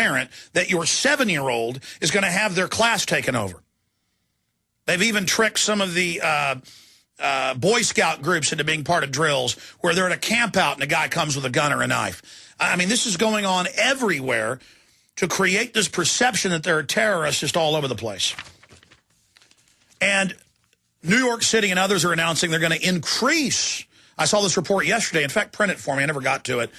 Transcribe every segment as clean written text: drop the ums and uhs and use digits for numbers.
transparent that your 7-year-old is going to have their class taken over. They've even tricked some of the Boy Scout groups into being part of drills where they're at a camp out and a guy comes with a gun or a knife. I mean, this is going on everywhere to create this perception that there are terrorists just all over the place. And New York City and others are announcing they're going to increase. I saw this report yesterday. In fact, print it for me. I never got to it.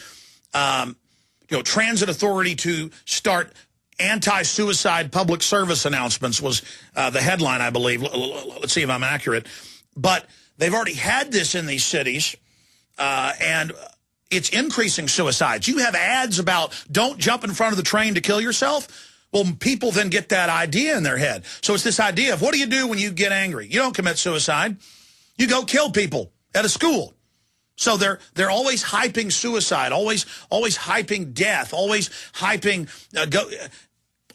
Transit Authority to start anti-suicide public service announcements was the headline, I believe. Let's see if I'm accurate. But they've already had this in these cities, and it's increasing suicides. You have ads about don't jump in front of the train to kill yourself. Well, people then get that idea in their head. So it's this idea of what do you do when you get angry? You don't commit suicide. You go kill people at a school. So they're always hyping suicide, always hyping death, always hyping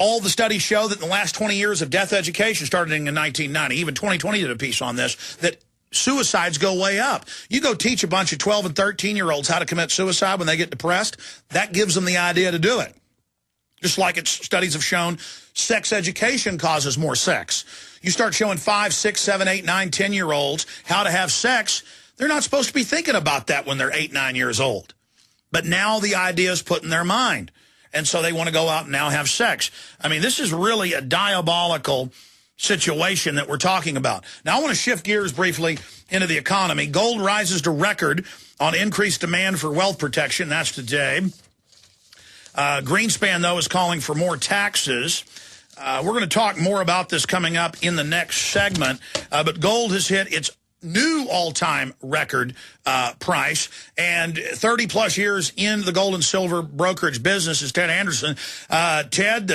all the studies show that in the last 20 years of death education, starting in 1990, even 2020 did a piece on this, that suicides go way up. You go teach a bunch of 12 and 13-year-olds how to commit suicide when they get depressed, that gives them the idea to do it. Just like studies have shown sex education causes more sex. You start showing 5, 6, 7, 8, 9, 10-year-olds how to have sex, they're not supposed to be thinking about that when they're 8, 9 years old. But now the idea is put in their mind. And so they want to go out and now have sex. I mean, this is really a diabolical situation that we're talking about. Now, I want to shift gears briefly into the economy. Gold rises to record on increased demand for wealth protection. That's today. Greenspan, though, is calling for more taxes. We're going to talk more about this coming up in the next segment. But gold has hit its new all-time record price, and 30-plus years in the gold and silver brokerage business is Ted Anderson. Ted,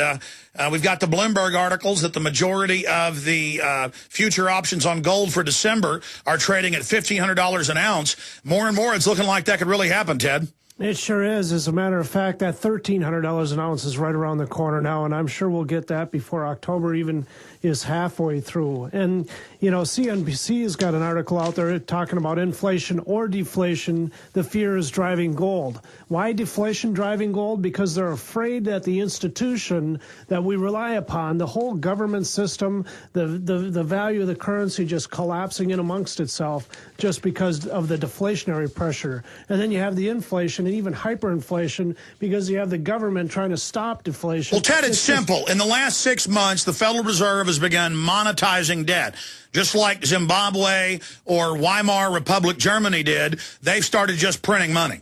we've got the Bloomberg articles that the majority of the future options on gold for December are trading at $1,500 an ounce. More and more, it's looking like that could really happen, Ted. It sure is. As a matter of fact, that $1,300 an ounce is right around the corner now, and I'm sure we'll get that before October even is halfway through. And, CNBC has got an article out there talking about inflation or deflation. The fear is driving gold. Why deflation driving gold? Because they're afraid that the institution that we rely upon, the whole government system, the value of the currency just collapsing in amongst itself just because of the deflationary pressure. And then you have the inflation and even hyperinflation because you have the government trying to stop deflation. Well, Ted, it's simple. In the last 6 months, the Federal Reserve has begun monetizing debt. Just like Zimbabwe or Weimar Republic Germany did, they've started just printing money.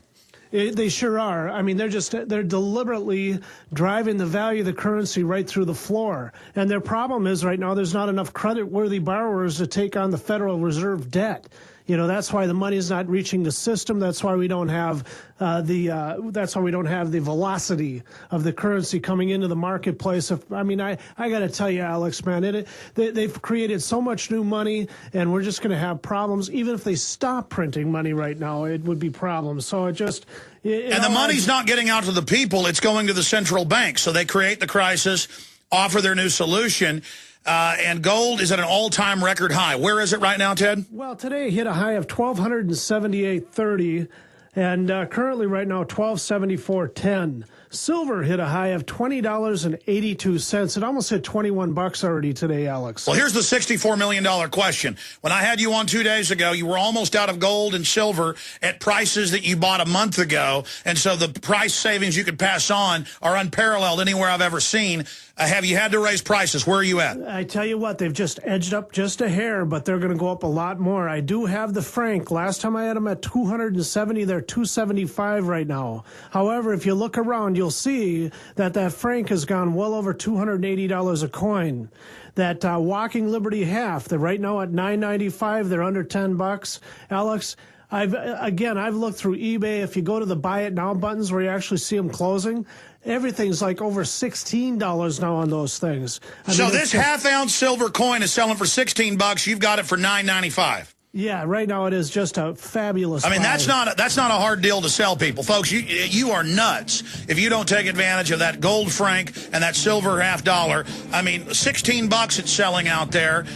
They sure are. I mean, they're deliberately driving the value of the currency right through the floor. And their problem is right now there's not enough credit-worthy borrowers to take on the Federal Reserve debt. That's why the money is not reaching the system. That's why we don't have the velocity of the currency coming into the marketplace. I got to tell you, Alex, man, they've created so much new money, and we're just going to have problems. Even if they stop printing money right now, it would be problems. So and the money's not getting out to the people; it's going to the central bank. So they create the crisis, offer their new solution. And gold is at an all-time record high. Where is it right now, Ted? Well, today it hit a high of $1,278.30, and currently right now $1,274.10. Silver hit a high of $20.82. It almost hit $21 already today, Alex. Well, here's the $64 million question. When I had you on 2 days ago, you were almost out of gold and silver at prices that you bought a month ago. And so the price savings you could pass on are unparalleled anywhere I've ever seen. Have you had to raise prices? Where are you at? I tell you what, they've just edged up just a hair, but they're going to go up a lot more. I do have the franc. Last time I had them at 270, they're 275 right now. However, if you look around, you'll see that franc has gone well over $280 a coin. That Walking Liberty half, they're right now at $9.95. They're under $10. Alex, I've looked through eBay. If you go to the Buy It Now buttons where you actually see them closing, everything's like over $16 now on those things. So this half-ounce silver coin is selling for $16. You've got it for $9.95. Yeah, right now it is just a fabulous I mean, buy. that's not a hard deal to sell people. Folks, you are nuts if you don't take advantage of that gold franc and that silver $half. I mean, $16 it's selling out there.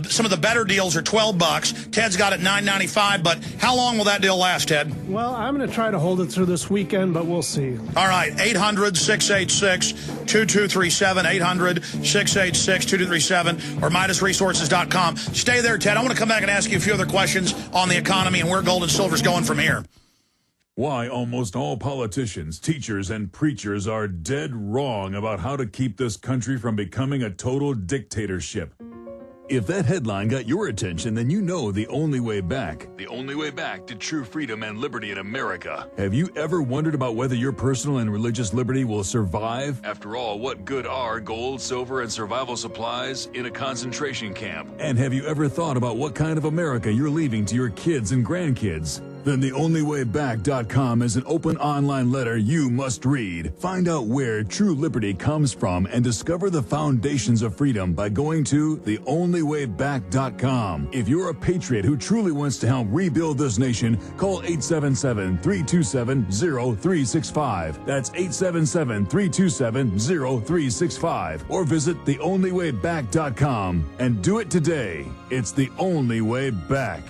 Some of the better deals are $12. Ted's got it $9.95, but how long will that deal last, Ted? Well, I'm going to try to hold it through this weekend, but we'll see. All right, 800-686-2237, 800-686-2237, or MidasResources.com. Stay there, Ted. I want to come back and ask you a few other questions on the economy and where gold and silver's going from here. Why almost all politicians, teachers, and preachers are dead wrong about how to keep this country from becoming a total dictatorship. If that headline got your attention, then you know the only way back to true freedom and liberty in America. Have you ever wondered about whether your personal and religious liberty will survive? After all, what good are gold, silver, and survival supplies in a concentration camp? And have you ever thought about what kind of America you're leaving to your kids and grandkids? Then theonlywayback.com is an open online letter you must read. Find out where true liberty comes from and discover the foundations of freedom by going to theonlywayback.com. If you're a patriot who truly wants to help rebuild this nation, call 877-327-0365. That's 877-327-0365. Or visit theonlywayback.com and do it today. It's the only way back.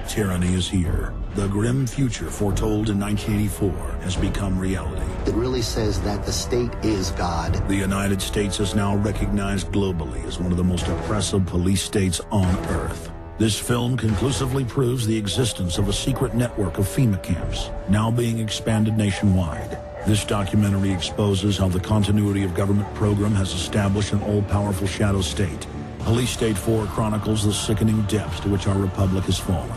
Tyranny is here. The grim future foretold in 1984 has become reality. It really says that the state is God. The United States is now recognized globally as one of the most oppressive police states on earth. This film conclusively proves the existence of a secret network of FEMA camps, now being expanded nationwide. This documentary exposes how the continuity of government program has established an all-powerful shadow state. Police State 4 chronicles the sickening depths to which our republic has fallen.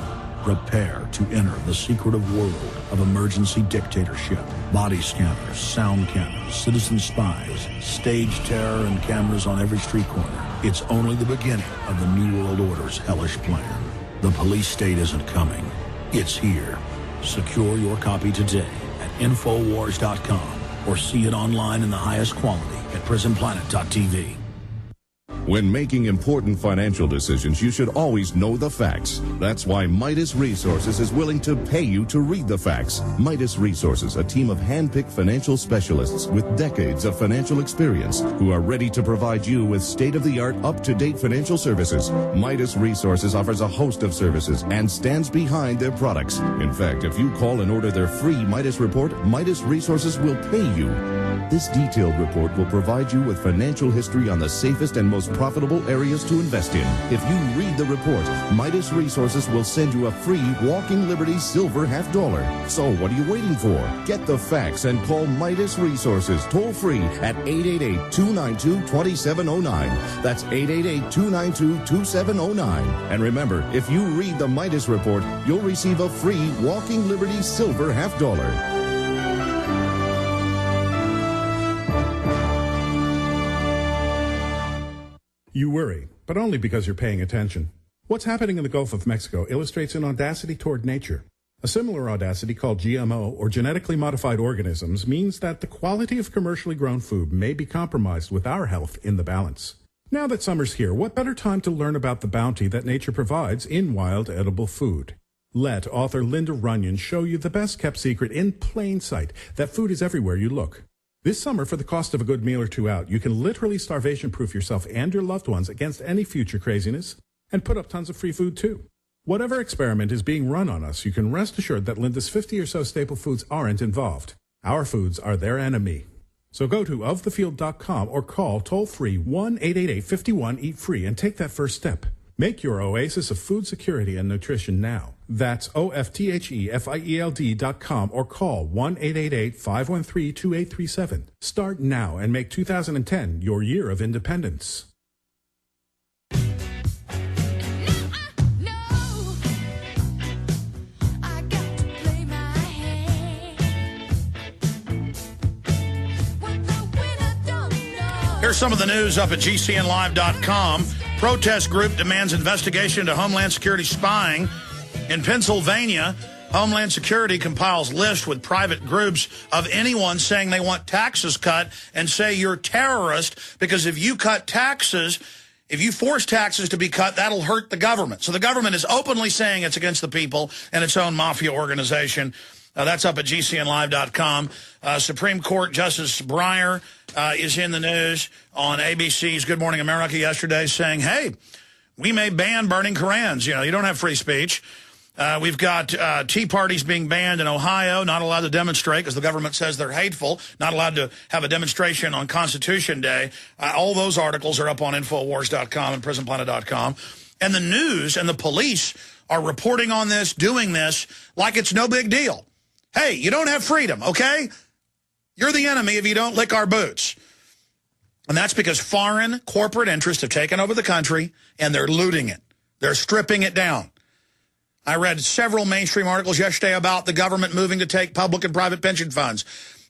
Prepare to enter the secretive world of emergency dictatorship. Body scanners, sound cameras, citizen spies, stage terror, and cameras on every street corner. It's only the beginning of the New World Order's hellish plan. The police state isn't coming. It's here. Secure your copy today at Infowars.com or see it online in the highest quality at PrisonPlanet.tv. When making important financial decisions, you should always know the facts. That's why Midas Resources is willing to pay you to read the facts. Midas Resources, a team of hand-picked financial specialists with decades of financial experience who are ready to provide you with state-of-the-art, up-to-date financial services. Midas Resources offers a host of services and stands behind their products. In fact, if you call and order their free Midas report, Midas Resources will pay you. This detailed report will provide you with financial history on the safest and most profitable areas to invest in. If you read the report, Midas Resources will send you a free Walking Liberty silver $half. So what are you waiting for? Get the facts and call Midas Resources toll free at 888-292-2709. That's 888-292-2709. And remember, if you read the Midas report, you'll receive a free Walking Liberty silver $half. You worry, but only because you're paying attention. What's happening in the Gulf of Mexico illustrates an audacity toward nature. A similar audacity called GMO, or genetically modified organisms, means that the quality of commercially grown food may be compromised with our health in the balance. Now that summer's here, what better time to learn about the bounty that nature provides in wild edible food? Let author Linda Runyon show you the best-kept secret in plain sight, that food is everywhere you look. This summer, for the cost of a good meal or two out, you can literally starvation-proof yourself and your loved ones against any future craziness, and put up tons of free food, too. Whatever experiment is being run on us, you can rest assured that Linda's 50 or so staple foods aren't involved. Our foods are their enemy. So go to ofthefield.com or call toll-free 1-888-51-EAT-FREE and take that first step. Make your oasis of food security and nutrition now. That's OFTHEFIELD.com or call 1-888-513-2837. Start now and make 2010 your year of independence. Here's some of the news up at GCNlive.com. Protest group demands investigation into Homeland Security spying. In Pennsylvania, Homeland Security compiles lists with private groups of anyone saying they want taxes cut and say you're terrorist because if you cut taxes, if you force taxes to be cut, that'll hurt the government. So the government is openly saying it's against the people and its own mafia organization. That's up at gcnlive.com. Supreme Court Justice Breyer is in the news on ABC's Good Morning America yesterday saying, hey, we may ban burning Korans. You know, you don't have free speech. We've got tea parties being banned in Ohio, not allowed to demonstrate because the government says they're hateful, not allowed to have a demonstration on Constitution Day. All those articles are up on Infowars.com and PrisonPlanet.com. And the news and the police are reporting on this, doing this like it's no big deal. Hey, you don't have freedom, okay? You're the enemy if you don't lick our boots. And that's because foreign corporate interests have taken over the country and they're looting it. They're stripping it down. I read several mainstream articles yesterday about the government moving to take public and private pension funds.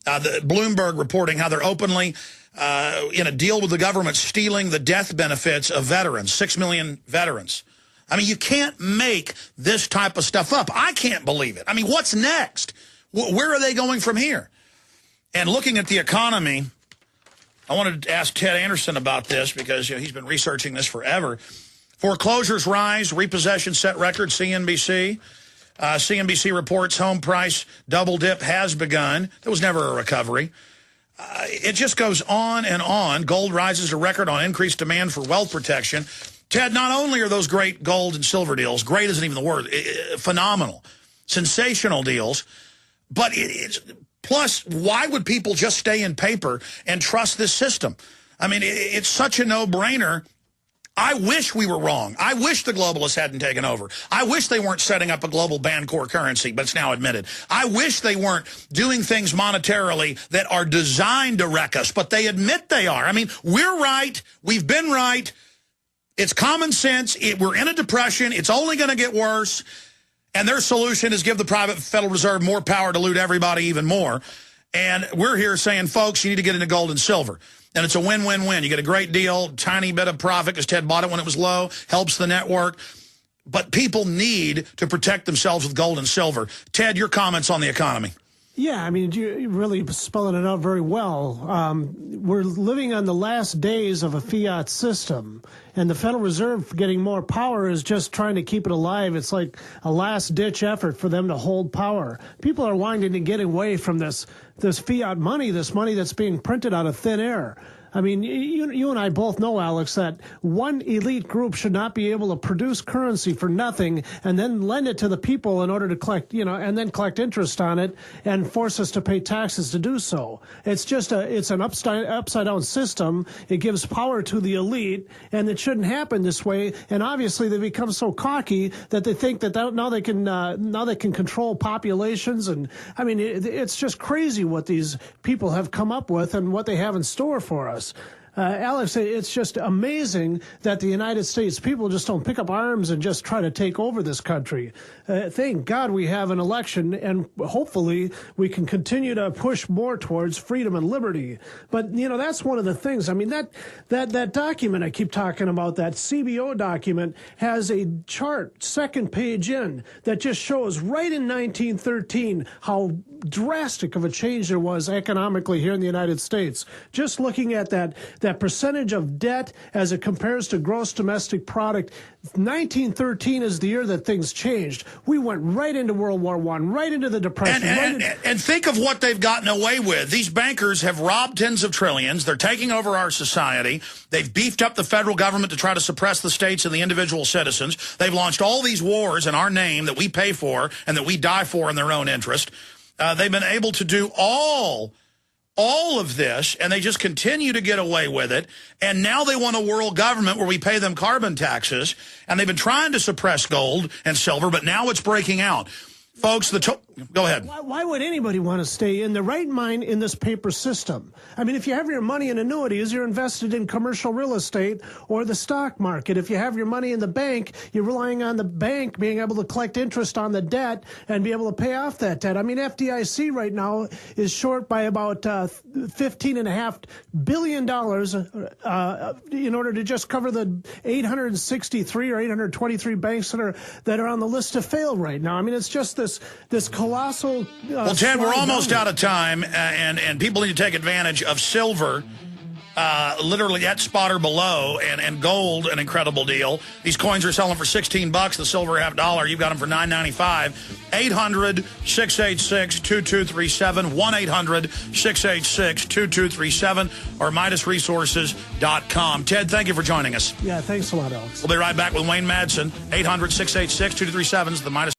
The Bloomberg reporting how they're openly in a deal with the government stealing the death benefits of veterans, 6 million veterans. I mean, you can't make this type of stuff up. I can't believe it. I mean, what's next? Where are they going from here? And looking at the economy, I wanted to ask Ted Anderson about this because he's been researching this forever. Foreclosures rise, repossessions set record, CNBC. CNBC reports home price double dip has begun. There was never a recovery. It just goes on and on. Gold rises to record on increased demand for wealth protection. Ted, not only are those great gold and silver deals, great isn't even the word, phenomenal, sensational deals, but plus, why would people just stay in paper and trust this system? I mean, it's such a no-brainer. I wish we were wrong. I wish the globalists hadn't taken over. I wish they weren't setting up a global banned core currency, but it's now admitted. I wish they weren't doing things monetarily that are designed to wreck us, but they admit they are. I mean, we're right. We've been right. It's common sense. We're in a depression. It's only going to get worse. And their solution is give the private Federal Reserve more power to loot everybody even more. And we're here saying, folks, you need to get into gold and silver. And it's a win-win-win. You get a great deal, tiny bit of profit because Ted bought it when it was low, helps the network. But people need to protect themselves with gold and silver. Ted, your comments on the economy. Yeah, I mean, you're really spelling it out very well. We're living on the last days of a fiat system, and the Federal Reserve getting more power is just trying to keep it alive. It's like a last-ditch effort for them to hold power. People are wanting to get away from this fiat money, this money that's being printed out of thin air. I mean, you and I both know, Alex, that one elite group should not be able to produce currency for nothing and then lend it to the people in order to collect, and then collect interest on it and force us to pay taxes to do so. It's just it's an upside down system. It gives power to the elite, and it shouldn't happen this way. And obviously, they become so cocky that they think that now they can control populations. And I mean, it's just crazy what these people have come up with and what they have in store for us. Alex, it's just amazing that the United States people just don't pick up arms and just try to take over this country. Thank God we have an election, and hopefully we can continue to push more towards freedom and liberty. But, that's one of the things. I mean, that document I keep talking about, that CBO document, has a chart, second page in, that just shows right in 1913 how drastic of a change there was economically here in the United States. Just looking at that percentage of debt as it compares to gross domestic product, 1913 is the year that things changed. We went right into World War I, right into the Depression. And think of what they've gotten away with. These bankers have robbed tens of trillions. They're taking over our society. They've beefed up the federal government to try to suppress the states and the individual citizens. They've launched all these wars in our name that we pay for and that we die for in their own interest. They've been able to do all of this, and they just continue to get away with it. And now they want a world government where we pay them carbon taxes. And they've been trying to suppress gold and silver, but now it's breaking out. Folks, Go ahead. Why would anybody want to stay in the right mind in this paper system? I mean, if you have your money in annuities, you're invested in commercial real estate or the stock market. If you have your money in the bank, you're relying on the bank being able to collect interest on the debt and be able to pay off that debt. I mean, FDIC right now is short by about $15.5 billion in order to just cover the 863 or 823 banks that are on the list to fail right now. I mean, it's just this colossal. Well, Ted, we're almost out of time, and people need to take advantage of silver. Literally at spot or below, and gold, an incredible deal. These coins are selling for $16, the silver $half. You've got them for $9.95. 800-686-2237, 1-800-686-2237, or MidasResources.com. Ted, thank you for joining us. Yeah, thanks a lot, Alex. We'll be right back with Wayne Madsen. 800-686-2237 is the Midas.